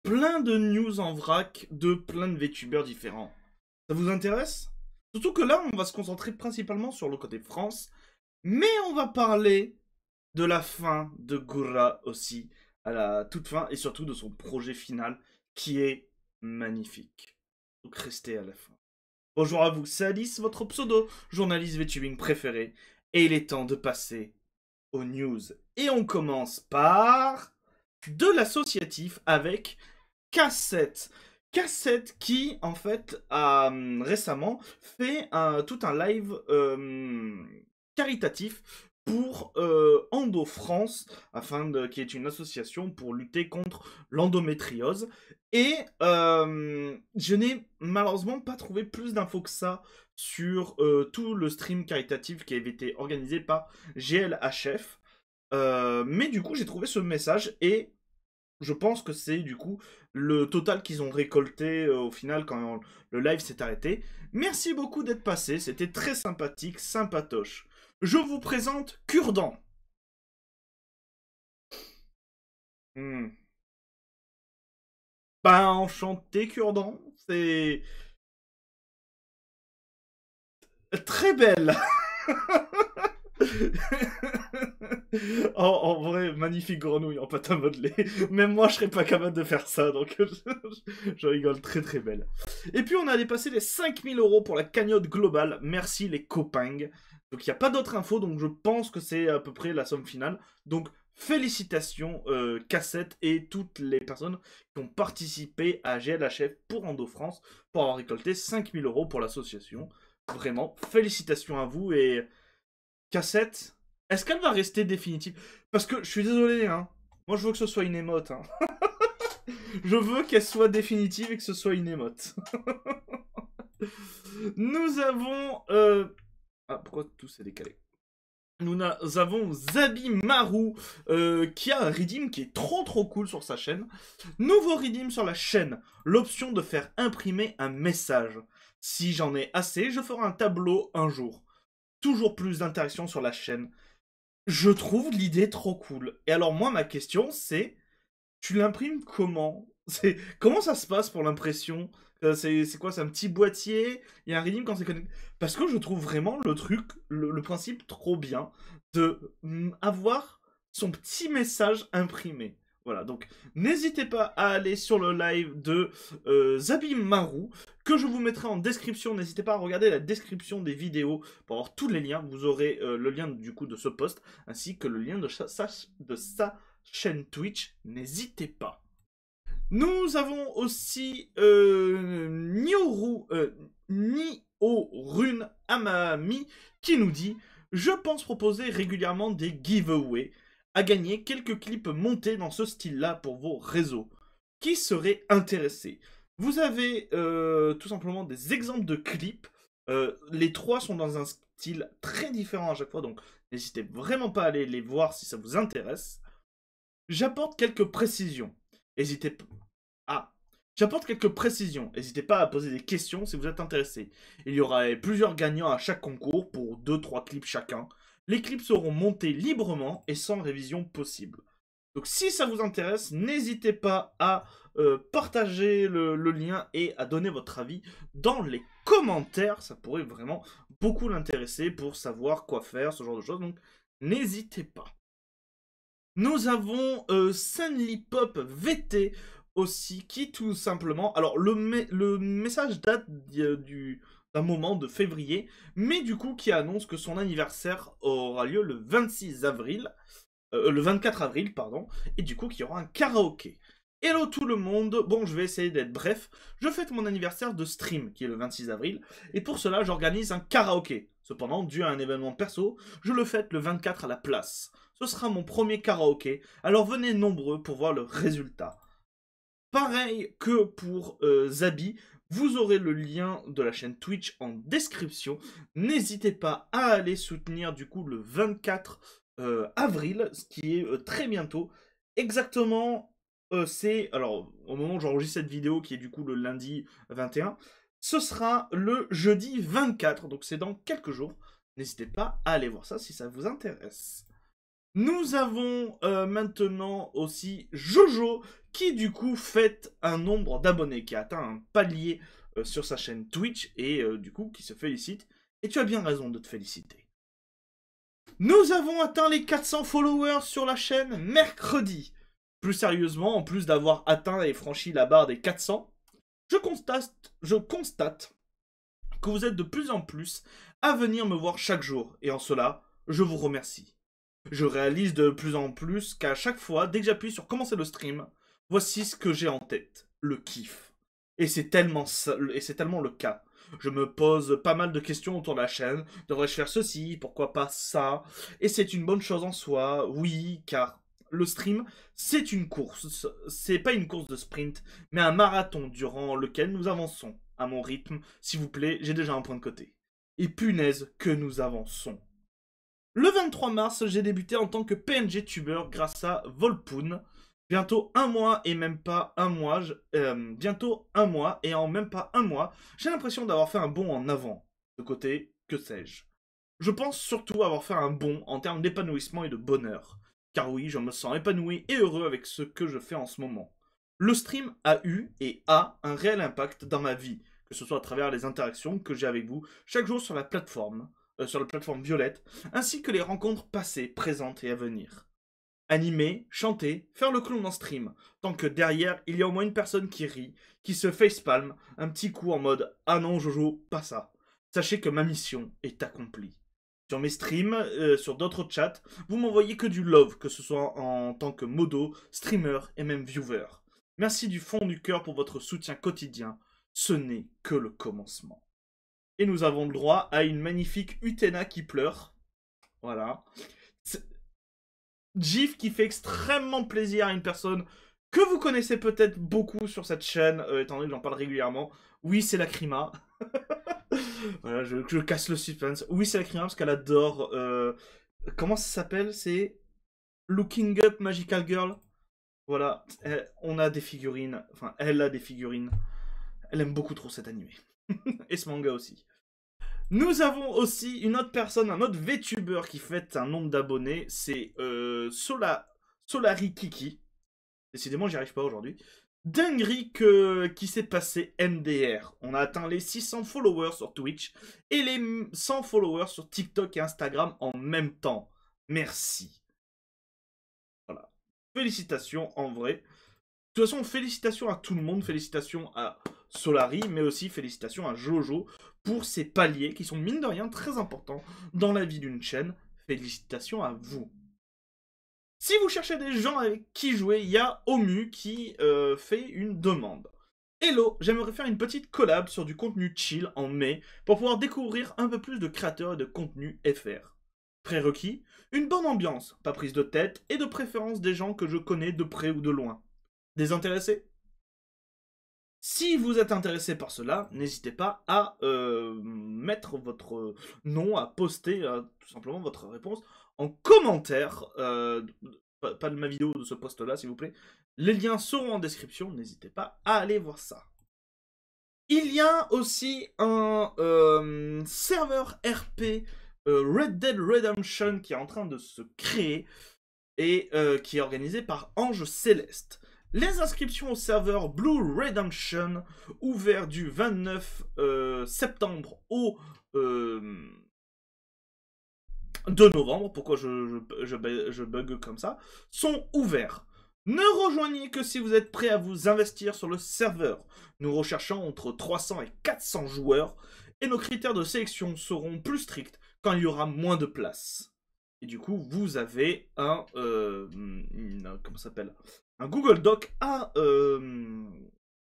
plein de news en vrac de plein de VTubers différents. Ça vous intéresse? Surtout que là, on va se concentrer principalement sur le côté France, mais on va parler de la fin de Gura aussi, à la toute fin, et surtout de son projet final, qui est magnifique. Donc restez à la fin. Bonjour à vous, c'est Alice, votre pseudo journaliste VTubing préféré, et il est temps de passer aux news. Et on commence par de l'associatif avec Cassette. Cassette qui, en fait, a récemment fait tout un live caritatif pour Endo France, qui est une association pour lutter contre l'endométriose. Et je n'ai malheureusement pas trouvé plus d'infos que ça sur tout le stream caritatif qui avait été organisé par GLHF. Mais du coup, j'ai trouvé ce message et je pense que c'est du coup le total qu'ils ont récolté au final quand le live s'est arrêté. Merci beaucoup d'être passé, c'était très sympathique, sympatoche. Je vous présente Cure-Dent. Hmm. Bah enchanté Cure-Dent, c'est très belle. En vrai, magnifique grenouille en pâte à modeler. Même moi, je serais pas capable de faire ça, donc je rigole, très très belle. Et puis, on a dépassé les 5 000 € pour la cagnotte globale. Merci les copains. Donc, il n'y a pas d'autres infos, donc je pense que c'est à peu près la somme finale. Donc, félicitations, Cassette et toutes les personnes qui ont participé à GLHF pour Endo France pour avoir récolté 5 000 € pour l'association. Vraiment, félicitations à vous et Cassette, est-ce qu'elle va rester définitive? Parce que je suis désolé, hein. Moi, je veux que ce soit une émote. Hein. Je veux qu'elle soit définitive et que ce soit une émote. Nous avons. Ah, pourquoi tout s'est décalé? Nous avons Zabi Maru qui a un redeem qui est trop cool sur sa chaîne. Nouveau redeem sur la chaîne. L'option de faire imprimer un message. Si j'en ai assez, je ferai un tableau un jour. Toujours plus d'interactions sur la chaîne. Je trouve l'idée trop cool. Et alors moi, ma question, c'est, tu l'imprimes comment? Comment ça se passe pour l'impression? C'est quoi? C'est un petit boîtier? Il y a un redeem quand c'est connecté? Parce que je trouve vraiment le truc, le principe trop bien de avoir son petit message imprimé. Voilà, donc n'hésitez pas à aller sur le live de Zabi Maru, que je vous mettrai en description. N'hésitez pas à regarder la description des vidéos pour avoir tous les liens. Vous aurez le lien du coup de ce post, ainsi que le lien de sa chaîne Twitch. N'hésitez pas. Nous avons aussi Nihorun Amami qui nous dit: je pense proposer régulièrement des giveaways à gagner quelques clips montés dans ce style-là pour vos réseaux. Qui serait intéressé? Vous avez tout simplement des exemples de clips. Les trois sont dans un style très différent à chaque fois, donc n'hésitez vraiment pas à aller les voir si ça vous intéresse. J'apporte quelques précisions. N'hésitez pas. Ah, j'apporte quelques précisions. N'hésitez pas à poser des questions si vous êtes intéressé. Il y aura plusieurs gagnants à chaque concours pour 2-3 clips chacun. Les clips seront montés librement et sans révision possible. Donc si ça vous intéresse, n'hésitez pas à partager le lien et à donner votre avis dans les commentaires. Ça pourrait vraiment beaucoup l'intéresser pour savoir quoi faire, ce genre de choses. Donc n'hésitez pas. Nous avons Sunlipop VT aussi, qui tout simplement... Alors, le message date d'un moment de février, mais du coup, qui annonce que son anniversaire aura lieu le 26 avril, le 24 avril, pardon, et du coup, qu'il y aura un karaoké. Hello tout le monde, bon je vais essayer d'être bref, je fête mon anniversaire de stream qui est le 26 avril et pour cela j'organise un karaoké. Cependant, dû à un événement perso, je le fête le 24 à la place. Ce sera mon premier karaoké, alors venez nombreux pour voir le résultat. Pareil que pour Zabi, vous aurez le lien de la chaîne Twitch en description. N'hésitez pas à aller soutenir du coup le 24 avril, ce qui est très bientôt. Exactement, c'est, alors au moment où j'enregistre cette vidéo, qui est du coup le lundi 21, ce sera le jeudi 24, donc c'est dans quelques jours. N'hésitez pas à aller voir ça si ça vous intéresse. Nous avons maintenant aussi Jojo, qui du coup fête un nombre d'abonnés, qui a atteint un palier sur sa chaîne Twitch, et du coup qui se félicite. Et tu as bien raison de te féliciter. Nous avons atteint les 400 followers sur la chaîne mercredi. Plus sérieusement, en plus d'avoir atteint et franchi la barre des 400, je constate que vous êtes de plus en plus à venir me voir chaque jour. Et en cela, je vous remercie. Je réalise de plus en plus qu'à chaque fois, dès que j'appuie sur commencer le stream, voici ce que j'ai en tête. Le kiff. Et c'est tellement le cas. Je me pose pas mal de questions autour de la chaîne. Devrais-je faire ceci? Pourquoi pas ça? Et c'est une bonne chose en soi, oui, car le stream, c'est une course. C'est pas une course de sprint, mais un marathon durant lequel nous avançons. À mon rythme, s'il vous plaît, j'ai déjà un point de côté. Et punaise que nous avançons. Le 23 mars, j'ai débuté en tant que PNG tuber grâce à Volpoon. Bientôt un mois et même pas un mois, bientôt un mois et en même pas un mois, j'ai l'impression d'avoir fait un bond en avant. De côté, que sais-je? Je pense surtout avoir fait un bond en termes d'épanouissement et de bonheur. Car oui, je me sens épanoui et heureux avec ce que je fais en ce moment. Le stream a eu et a un réel impact dans ma vie, que ce soit à travers les interactions que j'ai avec vous chaque jour sur la plateforme Violette, ainsi que les rencontres passées, présentes et à venir. Animer, chanter, faire le clown en stream, tant que derrière, il y a au moins une personne qui rit, qui se facepalm, un petit coup en mode « Ah non Jojo, pas ça ». Sachez que ma mission est accomplie. Sur mes streams, sur d'autres chats, vous m'envoyez que du love, que ce soit en tant que modo, streamer et même viewer. Merci du fond du cœur pour votre soutien quotidien. Ce n'est que le commencement. Et nous avons le droit à une magnifique Utena qui pleure. Voilà. GIF qui fait extrêmement plaisir à une personne que vous connaissez peut-être beaucoup sur cette chaîne, étant donné que j'en parle régulièrement. Oui, c'est Lacrima. Voilà, je casse le suspense. Oui, c'est Lacrima parce qu'elle adore... comment ça s'appelle? C'est Looking Up Magical Girl. Voilà, on a des figurines. Enfin, elle a des figurines. Elle aime beaucoup trop cet animé. Et ce manga aussi. Nous avons aussi une autre personne, un autre VTuber qui fête un nombre d'abonnés, c'est Solari Kiki. Décidément, j'y arrive pas aujourd'hui. Dinguerie qui s'est passé MDR. On a atteint les 600 followers sur Twitch et les 100 followers sur TikTok et Instagram en même temps. Merci. Voilà. Félicitations en vrai. De toute façon, félicitations à tout le monde, félicitations à Solari, mais aussi félicitations à Jojo pour ces paliers qui sont mine de rien très importants dans la vie d'une chaîne. Félicitations à vous. Si vous cherchez des gens avec qui jouer, il y a Omu qui fait une demande. Hello, j'aimerais faire une petite collab sur du contenu chill en mai pour pouvoir découvrir un peu plus de créateurs et de contenu FR. Prérequis, une bonne ambiance, pas prise de tête et de préférence des gens que je connais de près ou de loin. Désintéressé? Si vous êtes intéressé par cela, n'hésitez pas à mettre votre nom, à poster tout simplement votre réponse en commentaire. Pas de ma vidéo de ce post-là, s'il vous plaît. Les liens seront en description, n'hésitez pas à aller voir ça. Il y a aussi un serveur RP Red Dead Redemption qui est en train de se créer et qui est organisé par Ange Céleste. Les inscriptions au serveur Blue Redemption, ouvert du 29 septembre au 2 novembre, pourquoi je bug comme ça, sont ouverts. Ne rejoignez que si vous êtes prêt à vous investir sur le serveur. Nous recherchons entre 300 et 400 joueurs, et nos critères de sélection seront plus stricts quand il y aura moins de place. Et du coup, vous avez comment ça s'appelle, un Google Doc à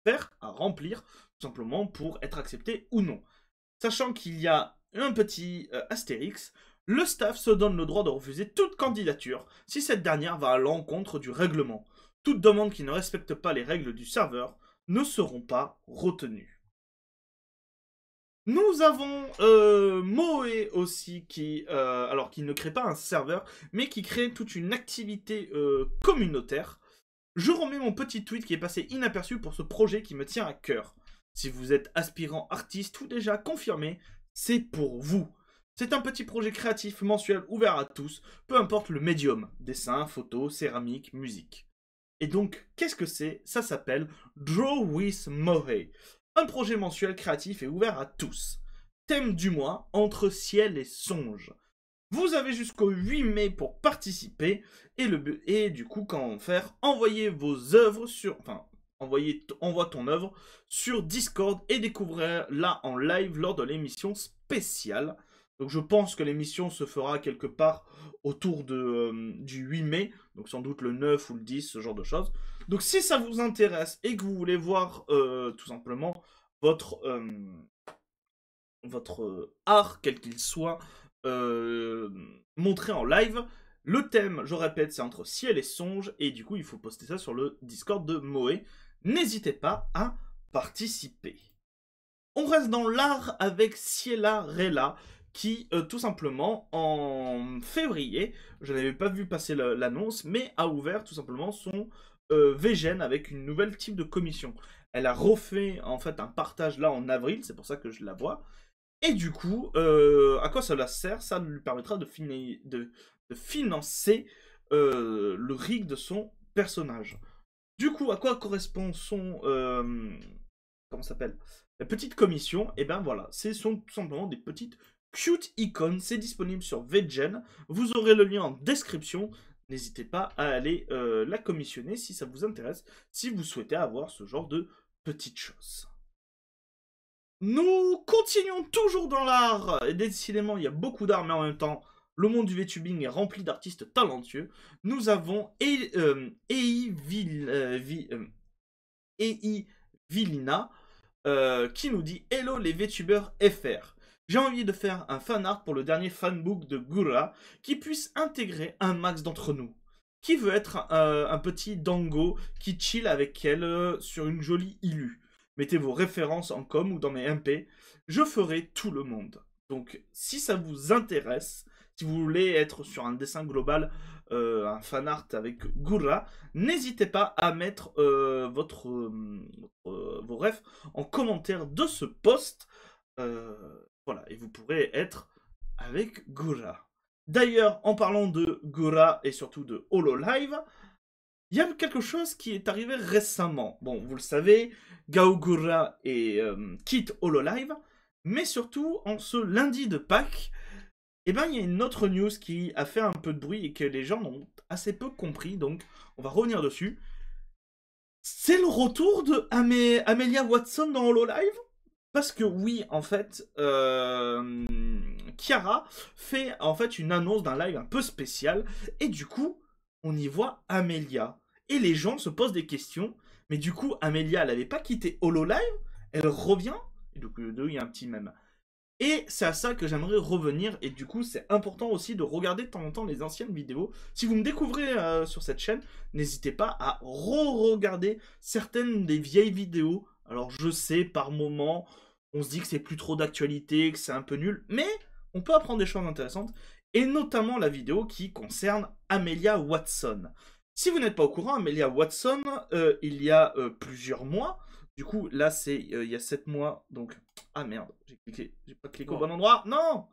faire, à remplir, tout simplement pour être accepté ou non. Sachant qu'il y a un petit astérix, le staff se donne le droit de refuser toute candidature si cette dernière va à l'encontre du règlement. Toute demande qui ne respecte pas les règles du serveur ne seront pas retenues. Nous avons Moe aussi qui ne crée pas un serveur, mais qui crée toute une activité communautaire. Je remets mon petit tweet qui est passé inaperçu pour ce projet qui me tient à cœur. Si vous êtes aspirant artiste ou déjà confirmé, c'est pour vous. C'est un petit projet créatif mensuel ouvert à tous, peu importe le médium, dessin, photo, céramique, musique. Et donc, qu'est-ce que c'est? Ça s'appelle Draw with Mohe, un projet mensuel créatif et ouvert à tous. Thème du mois, entre ciel et songe. Vous avez jusqu'au 8 mai pour participer et du coup, comment faire? Envoyez vos œuvres sur... Enfin, envoie ton œuvre sur Discord et découvrez-la en live lors de l'émission spéciale. Donc je pense que l'émission se fera quelque part autour du 8 mai, donc sans doute le 9 ou le 10, ce genre de choses. Donc si ça vous intéresse et que vous voulez voir tout simplement votre, votre art, quel qu'il soit, euh, montré en live, le thème, je répète, c'est entre ciel et songe, et du coup il faut poster ça sur le Discord de Moe. N'hésitez pas à participer. On reste dans l'art avec Ciela Rella, qui tout simplement en février, je n'avais pas vu passer l'annonce, mais a ouvert tout simplement son VGen avec une nouvelle type de commission. Elle a refait en fait un partage là en avril, c'est pour ça que je la vois. Et du coup, à quoi cela sert? Ça lui permettra de financer le rig de son personnage. Du coup, à quoi correspond son... comment ça s'appelle? La petite commission, et ben voilà, ce sont tout simplement des petites cute icônes, c'est disponible sur VGen, vous aurez le lien en description, n'hésitez pas à aller la commissionner si ça vous intéresse, si vous souhaitez avoir ce genre de petites choses. Nous continuons toujours dans l'art, et décidément il y a beaucoup d'art, mais en même temps, le monde du VTubing est rempli d'artistes talentueux. Nous avons EI Vilina qui nous dit Hello les VTubers FR. J'ai envie de faire un fanart pour le dernier fanbook de Gura qui puisse intégrer un max d'entre nous. Qui veut être un petit dango qui chill avec elle sur une jolie ilu. Mettez vos références en com ou dans mes MP. Je ferai tout le monde. Donc, si ça vous intéresse, si vous voulez être sur un dessin global, un fanart avec Gura, n'hésitez pas à mettre vos refs en commentaire de ce post. Voilà, et vous pourrez être avec Gura. D'ailleurs, en parlant de Gura et surtout de Hololive, il y a quelque chose qui est arrivé récemment. Bon, vous le savez, Gao Gura quitte Hololive, mais surtout, en ce lundi de Pâques, eh ben, il y a une autre news qui a fait un peu de bruit et que les gens ont assez peu compris, donc on va revenir dessus. C'est le retour de Amelia Watson dans Hololive? Parce que oui, en fait, Chiara fait en fait une annonce d'un live un peu spécial, et du coup, on y voit Amelia. Et les gens se posent des questions, mais du coup, Amelia, elle n'avait pas quitté Hololive, elle revient, et donc il y a un petit mème. Et c'est à ça que j'aimerais revenir, et du coup c'est important aussi de regarder de temps en temps les anciennes vidéos. Si vous me découvrez sur cette chaîne, n'hésitez pas à re-regarder certaines des vieilles vidéos. Alors je sais, par moment, on se dit que c'est plus trop d'actualité, que c'est un peu nul, mais on peut apprendre des choses intéressantes, et notamment la vidéo qui concerne Amelia Watson. Si vous n'êtes pas au courant, Amelia Watson, il y a plusieurs mois, du coup là c'est il y a 7 mois, donc... Ah merde, j'ai pas cliqué au bon endroit. Non,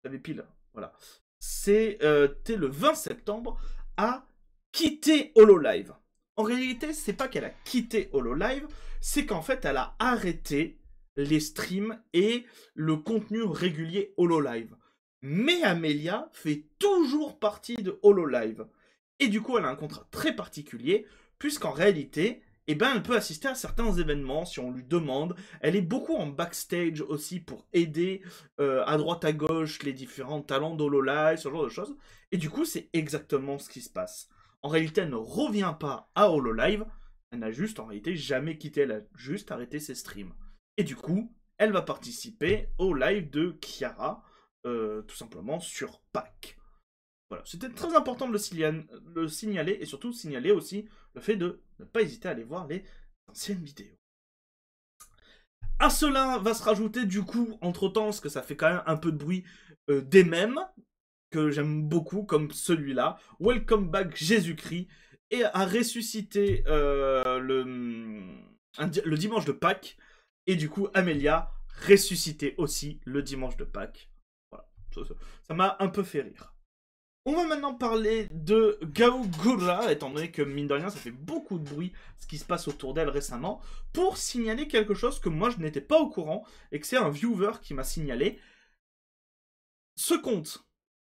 j'avais pile. Voilà. C'était le 20 septembre à quitter Hololive. En réalité, c'est pas qu'elle a quitté Hololive, c'est qu'en fait, elle a arrêté les streams et le contenu régulier Hololive. Mais Amelia fait toujours partie de Hololive. Et du coup, elle a un contrat très particulier, puisqu'en réalité, eh ben, elle peut assister à certains événements si on lui demande. Elle est beaucoup en backstage aussi pour aider à droite à gauche les différents talents d'Hololive, ce genre de choses. Et du coup, c'est exactement ce qui se passe. En réalité, elle ne revient pas à Hololive. Elle n'a juste, en réalité, jamais quitté. Elle a juste arrêté ses streams. Et du coup, elle va participer au live de Chiara, tout simplement sur Pâques. Voilà, c'était très important de le signaler, et surtout signaler aussi le fait de ne pas hésiter à aller voir les anciennes vidéos. À cela va se rajouter du coup, entre-temps, parce que ça fait quand même un peu de bruit, des mèmes, que j'aime beaucoup, comme celui-là, Welcome Back Jésus-Christ, et a ressuscité le dimanche de Pâques, et du coup, Amelia ressuscité aussi le dimanche de Pâques. Voilà, Ça m'a un peu fait rire. On va maintenant parler de Gaogura, étant donné que, mine de rien, ça fait beaucoup de bruit ce qui se passe autour d'elle récemment, pour signaler quelque chose que moi je n'étais pas au courant, et que c'est un viewer qui m'a signalé. Ce compte,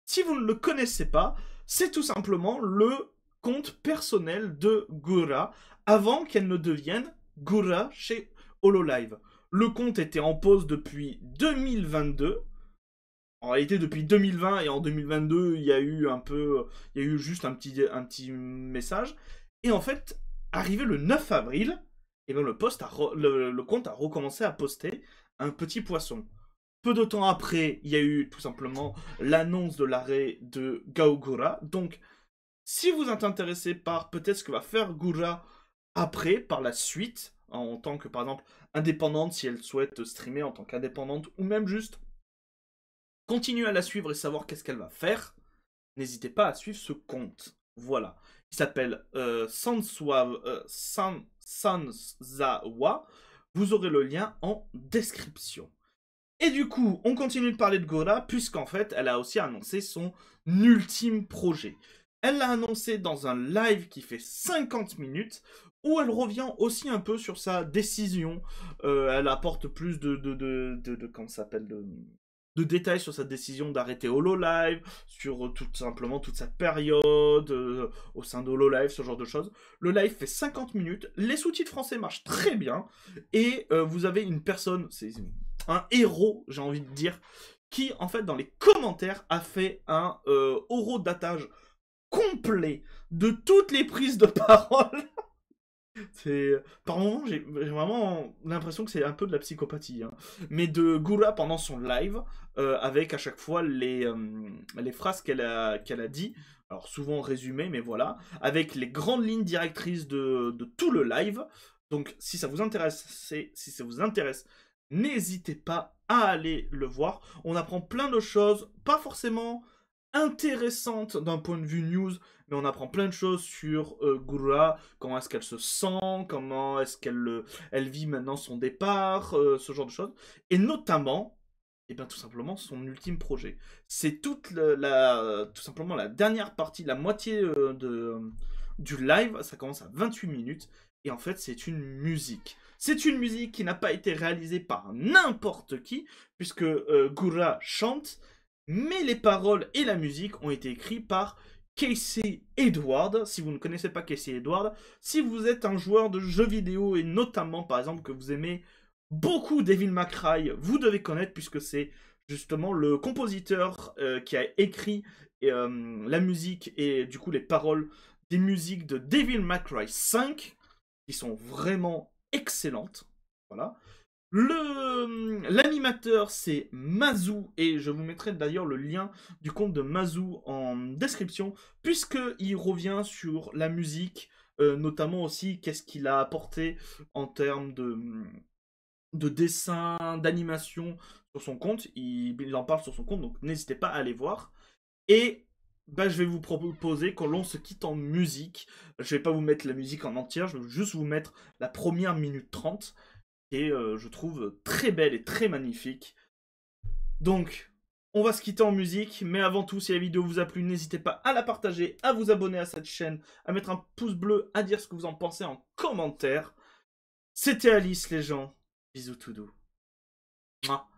si vous ne le connaissez pas, c'est tout simplement le compte personnel de Gura, avant qu'elle ne devienne Gura chez Hololive. Le compte était en pause depuis 2022, en réalité, depuis 2020 et en 2022, il y a eu juste un petit message. Et en fait, arrivé le 9 avril, et bien le compte a recommencé à poster un petit poisson. Peu de temps après, il y a eu tout simplement l'annonce de l'arrêt de Gaogura. Donc, si vous êtes intéressé par peut-être ce que va faire Gura après, par la suite, en tant que par exemple indépendante, si elle souhaite streamer en tant qu'indépendante, ou même juste continuez à la suivre et savoir qu'est-ce qu'elle va faire, n'hésitez pas à suivre ce compte. Voilà. Il s'appelle Sanzawa. Vous aurez le lien en description. Et du coup, on continue de parler de Gora, puisqu'en fait, elle a aussi annoncé son ultime projet. Elle l'a annoncé dans un live qui fait 50 minutes, où elle revient aussi un peu sur sa décision. Elle apporte plus comment ça s'appelle, de détails sur sa décision d'arrêter Hololive, sur tout simplement toute sa période au sein de Hololive, ce genre de choses. Le live fait 50 minutes, les sous-titres français marchent très bien, et vous avez une personne, c'est un héros, j'ai envie de dire, qui en fait dans les commentaires a fait un horodatage complet de toutes les prises de parole. Par moments, j'ai vraiment l'impression que c'est un peu de la psychopathie. Hein. Mais de Gura pendant son live, avec à chaque fois les phrases qu'elle a dit, alors souvent résumées, mais voilà, avec les grandes lignes directrices de tout le live. Donc si ça vous intéresse, n'hésitez pas à aller le voir. On apprend plein de choses, pas forcément intéressante d'un point de vue news, mais on apprend plein de choses sur Gura, comment est-ce qu'elle se sent, comment est-ce qu'elle elle vit maintenant son départ, ce genre de choses. Et notamment, et bien tout simplement son ultime projet. C'est tout simplement la dernière partie, la moitié du live, ça commence à 28 minutes, et en fait c'est une musique. C'est une musique qui n'a pas été réalisée par n'importe qui, puisque Gura chante, mais les paroles et la musique ont été écrites par Casey Edward. Si vous ne connaissez pas Casey Edward, si vous êtes un joueur de jeux vidéo et notamment par exemple que vous aimez beaucoup Devil May Cry, vous devez connaître puisque c'est justement le compositeur qui a écrit la musique et du coup les paroles des musiques de Devil May Cry 5 qui sont vraiment excellentes. Voilà. L'animateur c'est Mazou et je vous mettrai d'ailleurs le lien du compte de Mazou en description puisqu'il revient sur la musique, notamment aussi qu'est-ce qu'il a apporté en termes de dessin, d'animation sur son compte. Il en parle sur son compte donc n'hésitez pas à aller voir. Et bah, je vais vous proposer que l'on se quitte en musique. Je vais pas vous mettre la musique en entière, je vais juste vous mettre la première minute 30. Et je trouve très belle et très magnifique. Donc, on va se quitter en musique, mais avant tout, si la vidéo vous a plu, n'hésitez pas à la partager, à vous abonner à cette chaîne, à mettre un pouce bleu, à dire ce que vous en pensez en commentaire. C'était Alice, les gens. Bisous tout doux. Mouah.